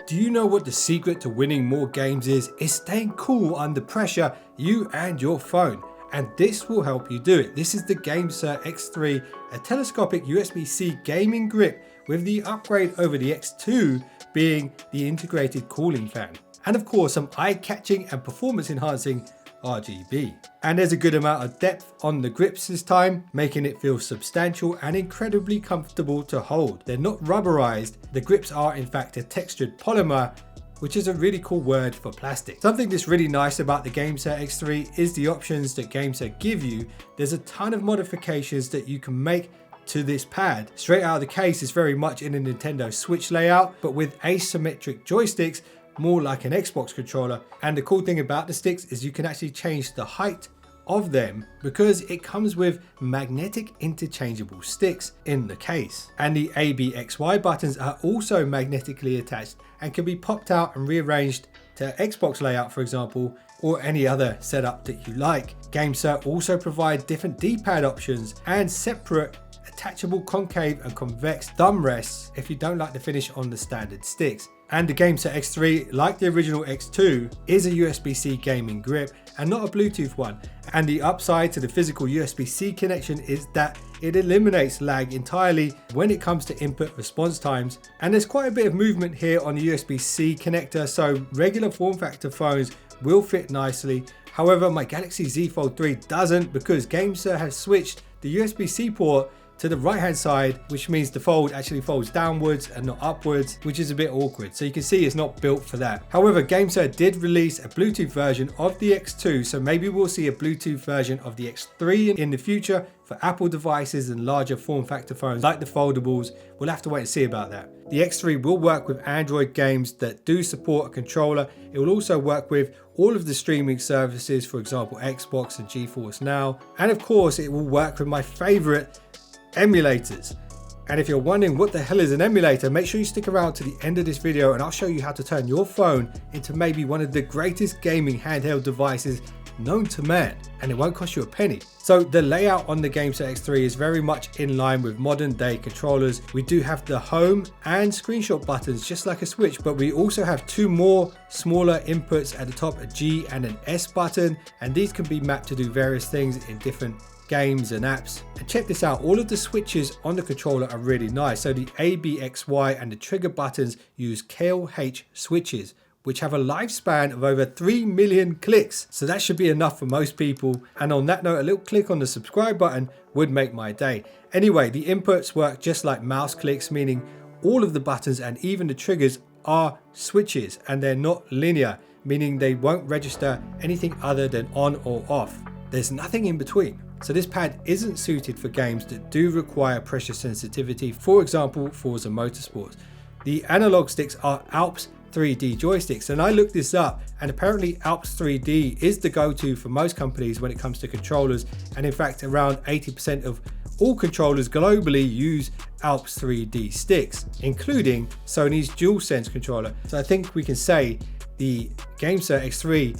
Do you know what the secret to winning more games is? It's staying cool under pressure, you and your phone. And this will help you do it. This is the GameSir X3, a telescopic USB-C gaming grip with the upgrade over the X2 being the integrated cooling fan. And of course, some eye-catching and performance-enhancing RGB. And there's a good amount of depth on the grips this time, making it feel substantial and incredibly comfortable to hold. They're not rubberized. The grips are in fact a textured polymer, which is a really cool word for plastic. Something that's really nice about the GameSir X3 is the options that GameSir give you. There's a ton of modifications that you can make to this pad. Straight out of the case, it's very much in a Nintendo Switch layout, but with asymmetric joysticks, more like an Xbox controller. And the cool thing about the sticks is you can actually change the height of them because it comes with magnetic interchangeable sticks in the case. And the ABXY buttons are also magnetically attached and can be popped out and rearranged to Xbox layout, for example, or any other setup that you like. GameSir also provide different D-pad options and separate attachable concave and convex thumb rests if you don't like the finish on the standard sticks. And the GameSir X3, like the original X2, is a USB-C gaming grip and not a Bluetooth one. And the upside to the physical USB-C connection is that it eliminates lag entirely when it comes to input response times. And there's quite a bit of movement here on the USB-C connector, so regular form factor phones will fit nicely. However, my Galaxy Z Fold 3 doesn't because GameSir has switched the USB-C port to the right hand side, which means the fold actually folds downwards and not upwards, which is a bit awkward. So you can see it's not built for that. However, GameSir did release a Bluetooth version of the X2, so maybe we'll see a Bluetooth version of the X3 in the future for Apple devices and larger form factor phones like the foldables. We'll have to wait and see about that. The X3 will work with Android games that do support a controller. It will also work with all of the streaming services, for example, Xbox and GeForce Now. And of course, it will work with my favorite emulators. And if you're wondering what the hell is an emulator, make sure you stick around to the end of this video and I'll show you how to turn your phone into maybe one of the greatest gaming handheld devices known to man, and it won't cost you a penny. So the layout on the GameSir X3 is very much in line with modern day controllers. We do have the home and screenshot buttons just like a Switch, but we also have two more smaller inputs at the top, a G and an S button, and these can be mapped to do various things in different games and apps. And check this out, all of the switches on the controller are really nice. So the ABXY and the trigger buttons use KLH switches, which have a lifespan of over 3 million clicks. So that should be enough for most people. And on that note, a little click on the subscribe button would make my day. Anyway, the inputs work just like mouse clicks, meaning all of the buttons and even the triggers are switches and they're not linear, meaning they won't register anything other than on or off. There's nothing in between. So this pad isn't suited for games that do require pressure sensitivity, for example, Forza Motorsports. The analog sticks are Alps 3D joysticks, and I looked this up, and apparently Alps 3D is the go-to for most companies when it comes to controllers, and in fact around 80% of all controllers globally use Alps 3D sticks, including Sony's DualSense controller. So I think we can say the GameSir X3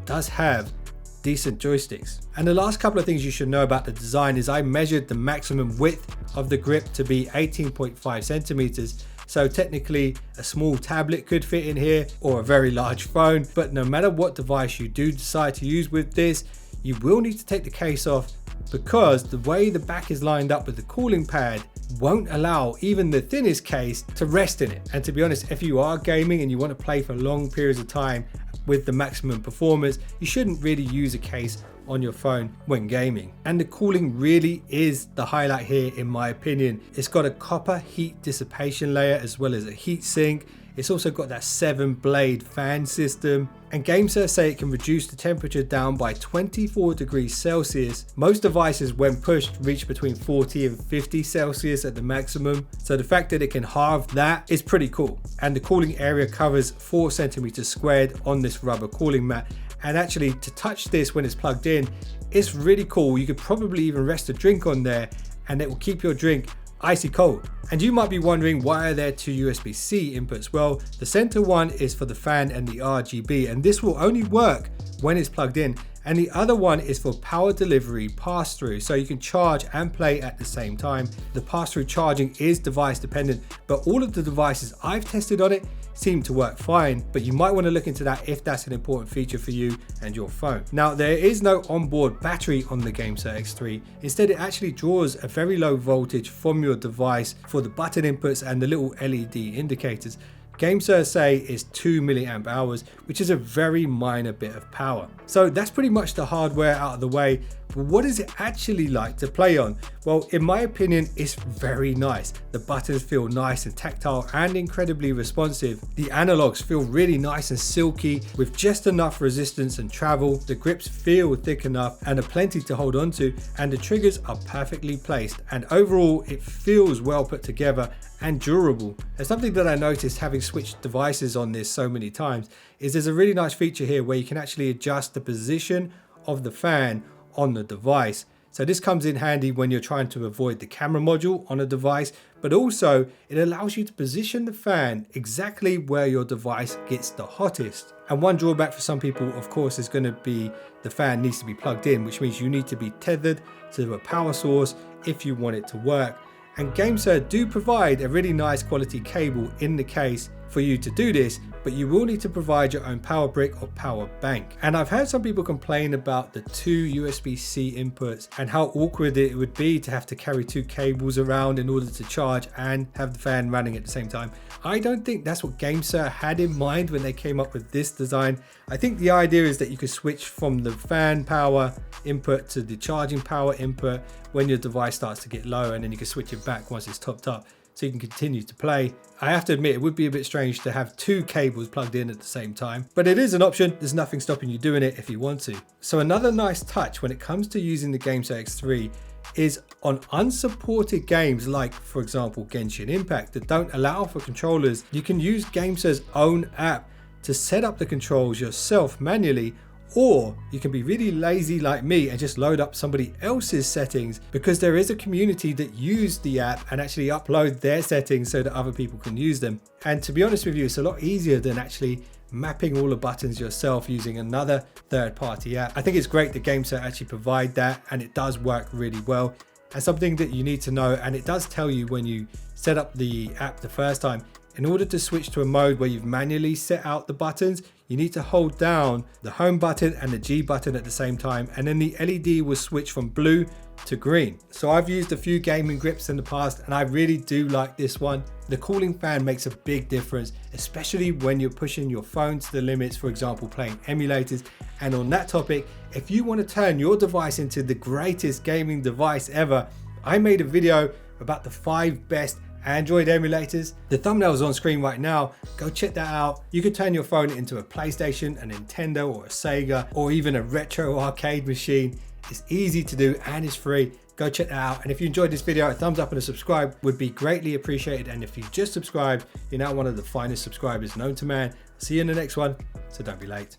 does have decent joysticks. And the last couple of things you should know about the design is I measured the maximum width of the grip to be 18.5 centimeters. So technically a small tablet could fit in here or a very large phone, but no matter what device you do decide to use with this, you will need to take the case off because the way the back is lined up with the cooling pad won't allow even the thinnest case to rest in it. And to be honest, if you are gaming and you want to play for long periods of time with the maximum performance, you shouldn't really use a case on your phone when gaming. And the cooling really is the highlight here in my opinion. It's got a copper heat dissipation layer as well as a heat sink. It's also got that 7-blade fan system, and GameSir say it can reduce the temperature down by 24 degrees Celsius. Most devices when pushed reach between 40 and 50 Celsius at the maximum, so the fact that it can halve that is pretty cool. And the cooling area covers 4 centimeters squared on this rubber cooling mat, and actually to touch this when it's plugged in, it's really cool. You could probably even rest a drink on there and it will keep your drink icy cold. And you might be wondering, why are there two USB-C inputs? Well, the center one is for the fan and the RGB, and this will only work when it's plugged in. And the other one is for power delivery pass-through, so you can charge and play at the same time. The pass-through charging is device dependent, but all of the devices I've tested on it seem to work fine, but you might want to look into that if that's an important feature for you and your phone. Now, there is no onboard battery on the GameSir X3. Instead, it actually draws a very low voltage from your device for the button inputs and the little LED indicators. GameSir say is 2 milliamp hours, which is a very minor bit of power. So that's pretty much the hardware out of the way. But what is it actually like to play on? Well, in my opinion, it's very nice. The buttons feel nice and tactile and incredibly responsive. The analogs feel really nice and silky with just enough resistance and travel. The grips feel thick enough and are plenty to hold on to, and the triggers are perfectly placed. And overall, it feels well put together and durable. And something that I noticed having switched devices on this so many times is there's a really nice feature here where you can actually adjust the position of the fan on the device. So this comes in handy when you're trying to avoid the camera module on a device, but also it allows you to position the fan exactly where your device gets the hottest. And one drawback for some people, of course, is going to be the fan needs to be plugged in, which means you need to be tethered to a power source if you want it to work. And GameSir do provide a really nice quality cable in the case for you to do this, but you will need to provide your own power brick or power bank. And I've heard some people complain about the 2 USB-C inputs and how awkward it would be to have to carry 2 cables around in order to charge and have the fan running at the same time. I don't think that's what GameSir had in mind when they came up with this design. I think the idea is that you could switch from the fan power input to the charging power input when your device starts to get low, and then you can switch it back once it's topped up, so you can continue to play. I have to admit, it would be a bit strange to have 2 cables plugged in at the same time, but it is an option. There's nothing stopping you doing it if you want to. So another nice touch when it comes to using the GameSir X3 is on unsupported games like, for example, Genshin Impact that don't allow for controllers, you can use GameSir's own app to set up the controls yourself manually, or you can be really lazy like me and just load up somebody else's settings, because there is a community that use the app and actually upload their settings so that other people can use them. And to be honest with you, it's a lot easier than actually mapping all the buttons yourself using another third-party app. I think it's great that GameSir actually provide that, and it does work really well. And something that you need to know, and it does tell you when you set up the app the first time, in order to switch to a mode where you've manually set out the buttons, you need to hold down the home button and the G button at the same time, and then the LED will switch from blue to green. So I've used a few gaming grips in the past, and I really do like this one. The cooling fan makes a big difference, especially when you're pushing your phone to the limits, for example, playing emulators. And on that topic, if you want to turn your device into the greatest gaming device ever, I made a video about the 5 best Android emulators. The thumbnail is on screen right now. Go check that out. You could turn your phone into a PlayStation, a Nintendo, or a Sega, or even a retro arcade machine. It's easy to do and it's free. Go check that out. And if you enjoyed this video, a thumbs up and a subscribe would be greatly appreciated. And if you just subscribed, you're now one of the finest subscribers known to man. See you in the next one, so don't be late.